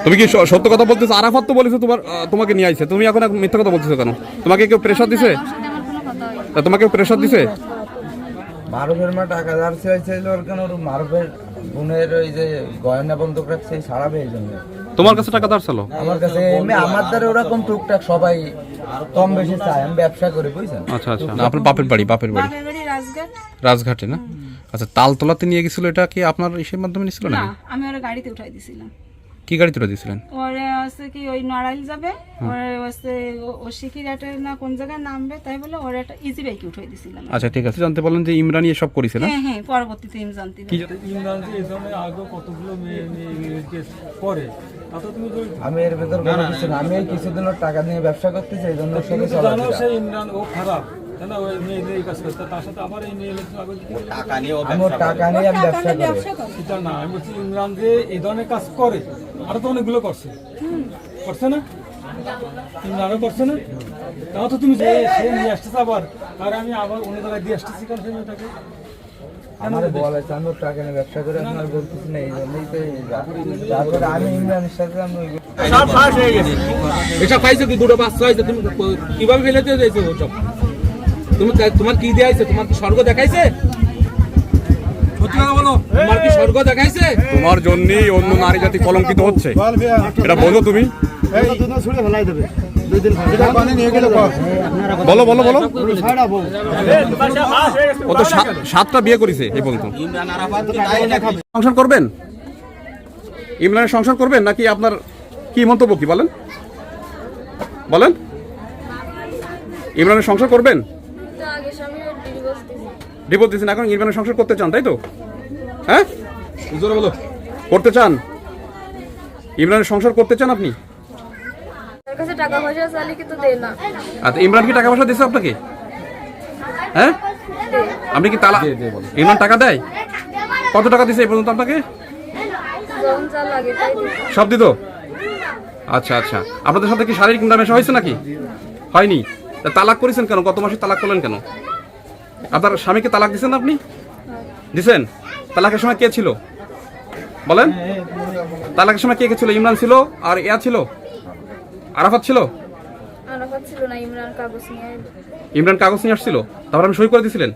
তুমি কি সত্য কথা বলতেছো? আরাফাত তো বলেছো তোমাকে নিয়ে আইছে, তুমি এখন মিথ্যা কথা বলতেছো কেন? তোমাকে কেউ প্রেশার দিছে? তোমাকে প্রেশার দিছে? মারুফের মা টাকা ধার চাইছিল, ওর কেন ওর মারুফের বোনের ওই যে গয়না বন্ধক রাখছে সারাবে এই জন্য। তোমার কাছে টাকা ধার ছিল? আমার কাছে এমনি আমার দ্বারা ওরকম টুকটাক সবাই কম বেশি চায়, আমি ব্যবসা করি বুঝছেন। আচ্ছা আচ্ছা, আপনার বাপের বাড়ি রাজঘাটে না? আচ্ছা, তালতলাতে নিয়ে গেছিল, এটা কি আপনার ইসের মাধ্যমে নিছিল না? আমি ওর গাড়িতে উঠাই দিছিলাম। কি গাড়িতে উঠাই দিছিলেন? ওরে হচ্ছে কি ওই নড়াইল যাবে, ওরে হচ্ছে ও সিকিরাটের না কোন জায়গায় নামবে, তাই বলে ওর একটা ইজি বাইকে উঠাই দিছিলাম। আচ্ছা ঠিক আছে, জানতে বলেন যে ইমরানি এসব করেছে না? হ্যাঁ হ্যাঁ, পরবর্তীতে আমি জানতে পারি। ইমরান যে এই ধরনের আগে কতগুলো মেয়ে কেস করে, তা তো তুমি আমি এর ভেতর কোনো কিছু না, আমি এই কিছুদিন ওর টাকা নিয়ে ব্যবসা করতেছি, এই জন্য তুমি তো জানো সেই ইমরান ও খারাপ, তাই না? ওই মেয়ে এই কাজ করতে, তার সাথে আবার এই মেয়ে আমি ওর টাকা নিয়ে আমি ব্যবসা করি। সেটা না, আমি বলছি ইমরান যে এই ধরনের কাজ করে, আরো তো অনেকগুলো করছে, করছে না? ইমরানও করছে না? তাও তো তুমি যে সে নিয়ে আসতেছে আবার, আর আমি আবার অন্য জায়গায় দিয়ে আসতেছি কেন সেই মেয়েটাকে? আমার বলেছে আমি ওর টাকা নিয়ে ব্যবসা করে, আপনার বলতেছি না, এই জন্যই তো তারপরে আমি ইমরানের সাথে আমি সব ফাঁস হয়ে গেছে। এসব খাইছো কি? দুটো বাচ্চা হয়েছে, তুমি কিভাবে ফেলেতে দিয়েছো ওসব? তোমার কি দেখাইছে? তোমার কি স্বর্গ দেখাইছে? তোমার কি স্বর্গ দেখাইছে? তোমার জন্যই অন্য নারী জাতি কলঙ্কিত হচ্ছে, এটা বলো তুমি। বলো বলো বলো। ও তো 7টা বিয়ে করেছে এই পর্যন্ত। সংসার করবেন? ইমরানের সংসার করবেন নাকি আপনার কি মন্তব্য, কি বলেন বলেন? ইমরানের সংসার করবেন? ডিভোর্স দিয়েছেন, এখন ইমরানের সংসার করতে চান তাই তো? হ্যাঁ জোরে বলো, করতে চান? ইমরানের সংসার করতে চান আপনি? টাকা পয়সা চাইলে কিন্তু দেয় না। আচ্ছা, ইমরান কি টাকা পয়সা দিয়েছে আপনাকে? হ্যাঁ, আপনি কি তালা ইমরান টাকা দেয়? কত টাকা দিয়েছে এই পর্যন্ত আপনাকে? যখন যা লাগে তাই দিই। সব দিত? আচ্ছা আচ্ছা, আপনাদের সাথে কি শারীরিক মেলামেশা হয়েছে নাকি? হয়নি? তা তালাক করেছেন কেন? গত মাসে তালাক করলেন কেন? আপনার স্বামীকে তালাক দিয়েছেন আপনি? দিছেন? তালাকের সময় কে ছিল বলেন? তালাকের সময় কে কে ছিল? ইমরান ছিল আর ইয়া ছিল, আরাফাত ছিল? আরাফাত ছিল না, ইমরান কাগজ নিয়ে আইলো। ইমরান কাগজ নিয়ে আসছিল, তারপর আমি সই করে দিয়েছিলেন?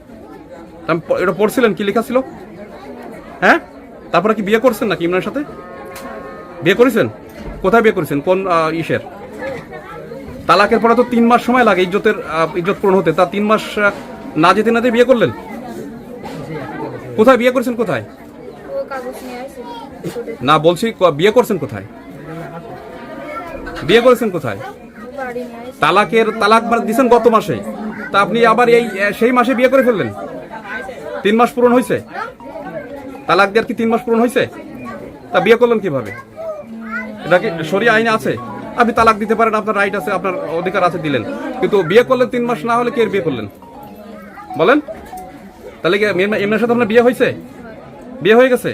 এটা পড়ছিলেন কি লেখা ছিল? হ্যাঁ, তারপরে কি বিয়ে করছেন নাকি ইমরানের সাথে? বিয়ে করেছেন? কোথায় বিয়ে করেছেন? কোন ইসের? তালাকের পরে তো 3 মাস সময় লাগে ইজ্জত পূরণ হতে, তা 3 মাস না যেতে না বিয়ে করলেন? কোথায় বিয়ে করেছেন? কোথায়? ও কাগজ নিয়ে আইছিল। না বলছি, বিয়ে করছেন কোথায়? বিয়ে করেছেন কোথায়? বাড়ি নিয়ে আইছিল। তালাক দিয়েছেন গত মাসে, তা আপনি আবার সেই মাসে বিয়ে করে ফেললেন? 3 মাস পূরণ হয়েছে? তালাক দেওয়ার কি 3 মাস পূরণ হয়েছে? তা বিয়ে করলেন কিভাবে? এটা কি শরিয়া আইনে আছে? আপনি তালাক দিতে পারেন, আপনার রাইট আছে, আপনার অধিকার আছে, দিলেন, কিন্তু বিয়ে করলেন 3 মাস না হলে কে বিয়ে করলেন বলেন? তাহলে কি ইমরানের সাথে আপনার বিয়ে হয়েছে? বিয়ে হয়ে গেছে?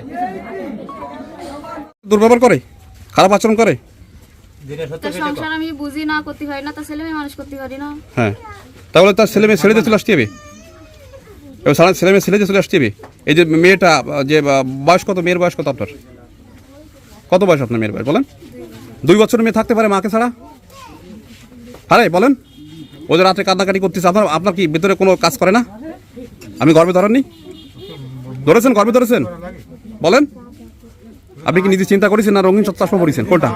দুর্ব্যবহার করে, খারাপ আচরণ করে? তার সংসার আমি বুঝি না, করতে হয় না, তার ছেলে মেয়ে মানুষ করতে পারি না। হ্যাঁ, তাহলে তার ছেলে মেয়ে ছেড়ে দিয়ে চলে আসতে হবে। এবার ছেলে মেয়ে ছেড়ে দিয়ে চলে আসতে হবে। এই যে মেয়েটা, যে বয়স কত? মেয়ের বয়স কত আপনার? কত বয়স আপনার মেয়ের বয়স বলেন? 2 বছরের মেয়ে থাকতে পারে মাকে ছাড়া? আরে বলেন, ওদের রাতে কান্নাকাটি করতেছে, আপনার কি ভিতরে কোনো কাজ করে না? আমি গর্বে ধরেননি? ধরেছেন? গর্বে ধরেছেন? বলেন, আপনি কি নিজে চিন্তা করেছেন না রঙিন চশমা পড়েছেন? কোনটা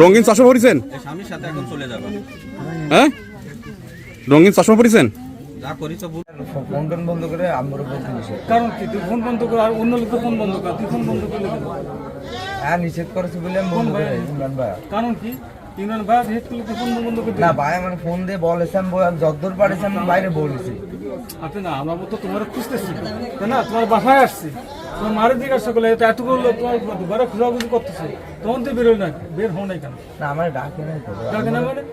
রঙিন চশমা পড়েছেন? হ্যাঁ, রঙিন চশমা পড়েছেন? ফোন টোন বন্ধ করে আম্মুর উপর নিষেধ। কারণ কি তুই ফোন বন্ধ করে, আর অন্য লোক তো ফোন বন্ধ করে, তুই ফোন বন্ধ করলে কেন? হ্যাঁ, নিষেধ করেছে বলে আমি বন্ধ করে ইমরান ভাই। কারণ কি ইমরান ভাই হেড করলে তুই ফোন বন্ধ করে না ভাই, আমার ফোন দিয়ে বলেছে, আমি যতদূর পারেছি আমি বাইরে বলেছি। আপনি না, আমরা তো তোমার খুঁজতেছি, তাই না? তোমার বাসায় আসছি, তোমার মারের জিজ্ঞাসা করলে এত করলো, তোমার ঘরে খোঁজাখুঁজি করতেছে, তখন তো বেরোয় না, বের হও নাই কেন? না, আমার ডাকে নাই তো। ডাকে না মানে?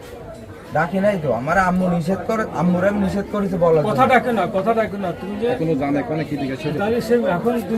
ডাকি নাই তো, আমার আম্মু নিষেধ করে, আম্মুর আমি নিষেধ করেছে বলার জন্য। কথা ডাকে না, কথা ডাকে না, তুমি যে কোনো জানে কোনে কি দিকে তাহলে সে এখন তুমি